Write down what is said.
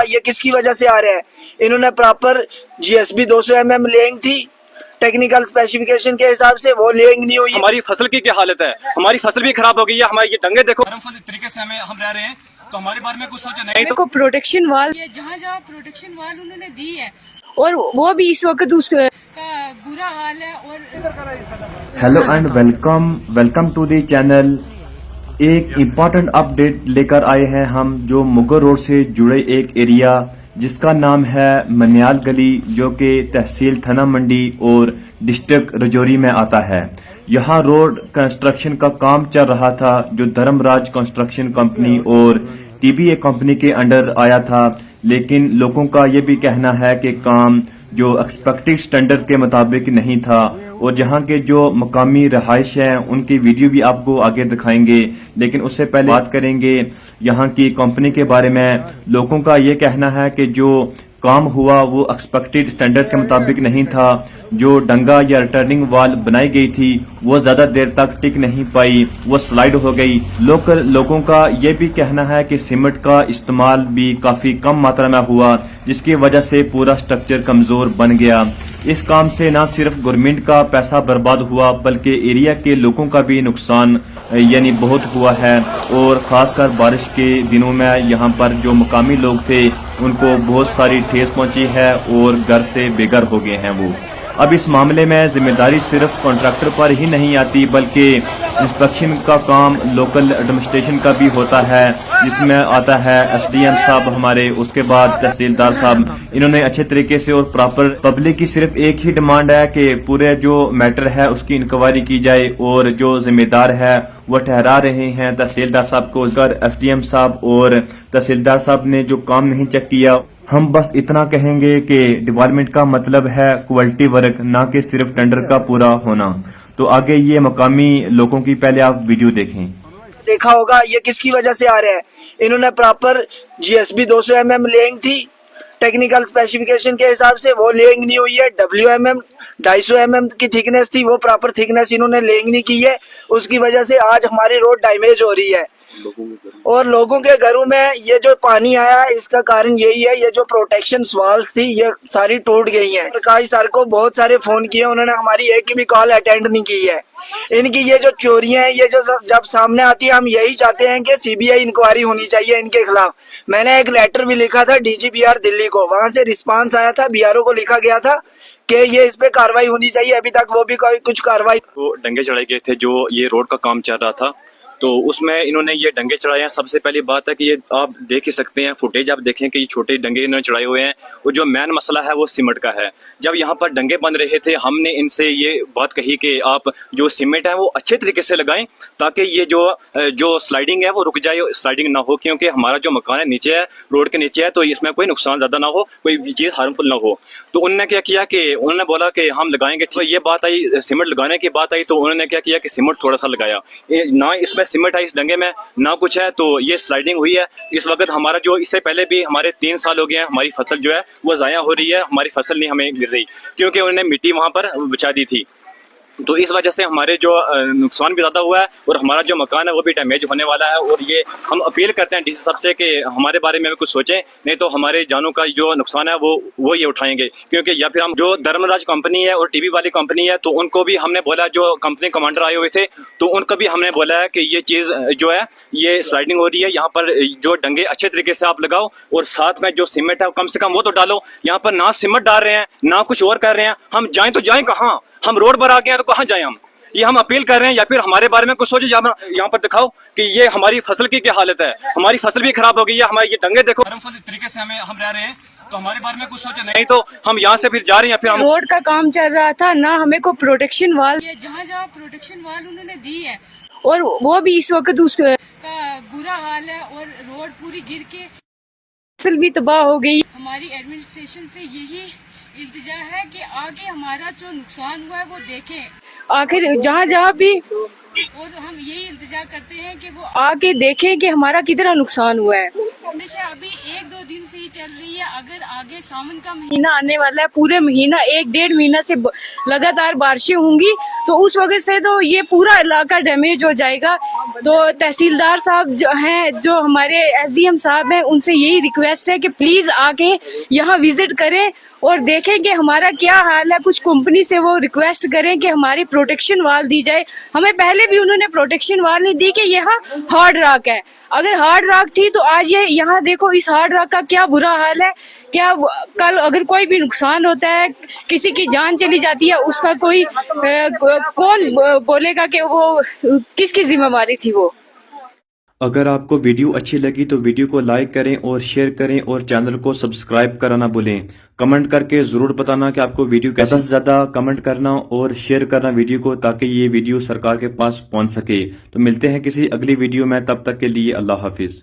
ये किसकी वजह से आ रहा है? इन्होंने प्रॉपर GSB 200 mm लेंग थी टेक्निकल स्पेसिफिकेशन के हिसाब से, वो लेंग नहीं हुई। हमारी फसल की क्या हालत है, हमारी फसल भी खराब हो गई है। हमारे ये डंगे देखो तरीके से हम रह रहे हैं, तो हमारे बारे में कुछ सोचा नहीं। तो प्रोटेक्शन वाल, जहाँ जहाँ प्रोटेक्शन वाल उन्होंने दी है, और वो भी इस वक्त उसका बुरा हाल है। और hello and welcome to the channel. एक इम्पोर्टेंट अपडेट लेकर आए हैं हम, जो मुगल रोड से जुड़े एक एरिया जिसका नाम है मनियाल गली, जो कि तहसील थाना मंडी और डिस्ट्रिक्ट रजौरी में आता है। यहाँ रोड कंस्ट्रक्शन का काम चल रहा था, जो धर्मराज कंस्ट्रक्शन कंपनी और TBA कंपनी के अंडर आया था। लेकिन लोगों का ये भी कहना है कि काम जो एक्सपेक्टेड स्टैंडर्ड के मुताबिक नहीं था, और जहां के जो मकामी रहायश हैं उनकी वीडियो भी आपको आगे दिखाएंगे। लेकिन उससे पहले बात करेंगे यहां की कंपनी के बारे में। लोगों का ये कहना है कि जो काम हुआ वो एक्सपेक्टेड स्टैंडर्ड के मुताबिक नहीं था। जो डंगा या रिटर्निंग वॉल बनाई गई थी वो ज्यादा देर तक टिक नहीं पाई, वो स्लाइड हो गई। लोगों का ये भी कहना है कि सीमेंट का इस्तेमाल भी काफी कम मात्रा में हुआ, जिसकी वजह से पूरा स्ट्रक्चर कमजोर बन गया। इस काम से न सिर्फ गवर्नमेंट का पैसा बर्बाद हुआ, बल्कि एरिया के लोगों का भी नुकसान यानी बहुत हुआ है। और खासकर बारिश के दिनों में यहाँ पर जो मकामी लोग थे उनको बहुत सारी ठेस पहुंची है और घर से बेघर हो गए हैं वो। अब इस मामले में जिम्मेदारी सिर्फ कॉन्ट्रैक्टर पर ही नहीं आती, बल्कि इंस्पेक्शन का काम लोकल एडमिनिस्ट्रेशन का भी होता है, जिसमें आता है SDM साहब हमारे, उसके बाद तहसीलदार साहब। इन्होंने अच्छे तरीके से और प्रॉपर, पब्लिक की सिर्फ एक ही डिमांड है कि पूरे जो मैटर है उसकी इंक्वायरी की जाए, और जो जिम्मेदार है वो ठहरा रहे हैं तहसीलदार साहब को। SDM साहब और तहसीलदार साहब ने जो काम नहीं चेक किया, हम बस इतना कहेंगे कि डेवलपमेंट का मतलब है क्वालिटी वर्क, ना कि सिर्फ टेंडर का पूरा होना। तो आगे ये मकामी लोगों की पहले आप वीडियो देखें। देखा होगा ये किसकी वजह से आ रहा है? इन्होंने प्रॉपर GSB 200 mm लेंग थी टेक्निकल स्पेसिफिकेशन के हिसाब से, वो लेंग नहीं हुई है। WMM 250 mm की थिकनेस थी, वो प्रॉपर थिकनेस इन्होंने लेंग नहीं की है। उसकी वजह से आज हमारी रोड डैमेज हो रही है, और लोगों के घरों में ये जो पानी आया है इसका कारण यही है, ये जो प्रोटेक्शन वाल्स थी ये सारी टूट गई हैं। प्रकाश सर को बहुत सारे फोन किए, उन्होंने हमारी एक की भी कॉल अटेंड नहीं की है। इनकी ये जो चोरियां हैं, ये जो जब सामने आती है, हम यही चाहते हैं कि CBI इंक्वायरी होनी चाहिए इनके खिलाफ। मैंने एक लेटर भी लिखा था DGBR दिल्ली को, वहां से रिस्पांस आया था, BRO को लिखा गया था कि ये इस पे कार्रवाई होनी चाहिए। अभी तक वो भी कोई कुछ कार्रवाई। वो डंगे चढ़ाए गए थे, जो ये रोड का काम चल रहा था, तो उसमें इन्होंने ये डंगे चढ़ाए हैं। सबसे पहली बात है कि ये आप देख ही सकते हैं, फुटेज आप देखें कि ये छोटे डंगे इन्होंने चढ़ाए हुए हैं। और जो मेन मसला है वो सीमेंट का है। जब यहाँ पर डंगे बन रहे थे, हमने इनसे ये बात कही कि आप जो सीमेंट है वो अच्छे तरीके से लगाएं, ताकि ये जो स्लाइडिंग है वो रुक जाए, स्लाइडिंग ना हो, क्योंकि हमारा जो मकान है नीचे है, रोड के नीचे है, तो इसमें कोई नुकसान ज्यादा ना हो, कोई चीज हार्मफुल ना हो। तो उन्होंने क्या किया कि उन्होंने बोला कि हम लगाएंगे। तो ये बात आई, सीमेंट लगाने की बात आई, तो उन्होंने क्या किया कि सीमेंट थोड़ा सा लगाया। ना इसमें सीमेंट है इस डंगे में, ना कुछ है, तो ये स्लाइडिंग हुई है। इस वक्त हमारा जो, इससे पहले भी हमारे 3 साल हो गए हैं, हमारी फसल जो है वो जाया हो रही है, हमारी फसल नहीं हमें मिल रही, क्योंकि उन्होंने मिट्टी वहां पर बिछा दी थी। तो इस वजह से हमारे जो नुकसान भी ज्यादा हुआ है, और हमारा जो मकान है वो भी डैमेज होने वाला है। और ये हम अपील करते हैं DC साहब से कि हमारे बारे में कुछ सोचें, नहीं तो हमारे जानों का जो नुकसान है वो ये उठाएंगे। क्योंकि या फिर हम जो धर्मराज कंपनी है और TB वाली कंपनी है, तो उनको भी हमने बोला, जो कंपनी कमांडर आए हुए थे, तो उनको भी हमने बोला है कि ये चीज जो है ये स्लाइडिंग हो रही है, यहाँ पर जो डंगे अच्छे तरीके से आप लगाओ, और साथ में जो सीमेंट है कम से कम वो तो डालो। यहाँ पर ना सीमेंट डाल रहे हैं, ना कुछ और कर रहे हैं। हम जाएं तो जाएं कहाँ? हम रोड पर आ गए हैं तो कहाँ जाएं हम? ये हम अपील कर रहे हैं, या फिर हमारे बारे में कुछ सोचे। यहाँ पर दिखाओ कि ये हमारी फसल की क्या हालत है, हमारी फसल भी खराब हो गई है। हमारे ये डंगे देखो तरीके से हम रह रहे हैं, तो हमारे बारे में कुछ सोचे नहीं, तो हम यहाँ से फिर जा रहे हैं। फिर हम रोड का काम चल रहा था ना, हमें को प्रोटेक्शन वाल, जहाँ जहाँ प्रोटेक्शन वाल उन्होंने दी है, और वो भी इस वक्त उसका बुरा हाल है, और रोड पूरी गिर के फसल भी तबाह हो गई। हमारी एडमिनिस्ट्रेशन से यही इल्तिजा है कि आगे हमारा जो नुकसान हुआ है वो देखें। आखिर जहाँ जहाँ भी वो तो हम यही इंतजार करते हैं कि वो आके देखें कि हमारा कितना नुकसान हुआ है। हमेशा अभी 1-2 दिन से ही चल रही है, अगर आगे सावन का महीना आने वाला है, पूरे महीना 1-1.5 महीना से लगातार बारिशें होंगी, तो उस वजह से तो ये पूरा इलाका डैमेज हो जाएगा। तो तहसीलदार साहब जो हैं, जो हमारे SDM साहब हैं, उनसे यही रिक्वेस्ट है कि प्लीज आके यहाँ विजिट करें और देखें कि हमारा क्या हाल है। कुछ कंपनी से वो रिक्वेस्ट करें कि हमारी प्रोटेक्शन वाल दी जाए। हमें पहले भी उन्होंने प्रोटेक्शन वाल नहीं दी कि यहाँ हार्ड रॉक है। अगर हार्ड रॉक थी तो आज ये यहाँ देखो इस हार्ड रॉक का क्या बुरा हाल है। क्या कल अगर कोई भी नुकसान होता है, किसी की जान चली जाती है, उसका कोई कौन बोलेगा कि वो किसकी जिम्मेवारी थी वो। अगर आपको वीडियो अच्छी लगी तो वीडियो को लाइक करें और शेयर करें और चैनल को सब्सक्राइब करना भूलें। कमेंट करके जरूर बताना कि आपको वीडियो कैसा। ज़्यादा से ज़्यादा कमेंट करना और शेयर करना वीडियो को, ताकि ये वीडियो सरकार के पास पहुंच सके। तो मिलते हैं किसी अगली वीडियो में, तब तक के लिए अल्लाह हाफिज।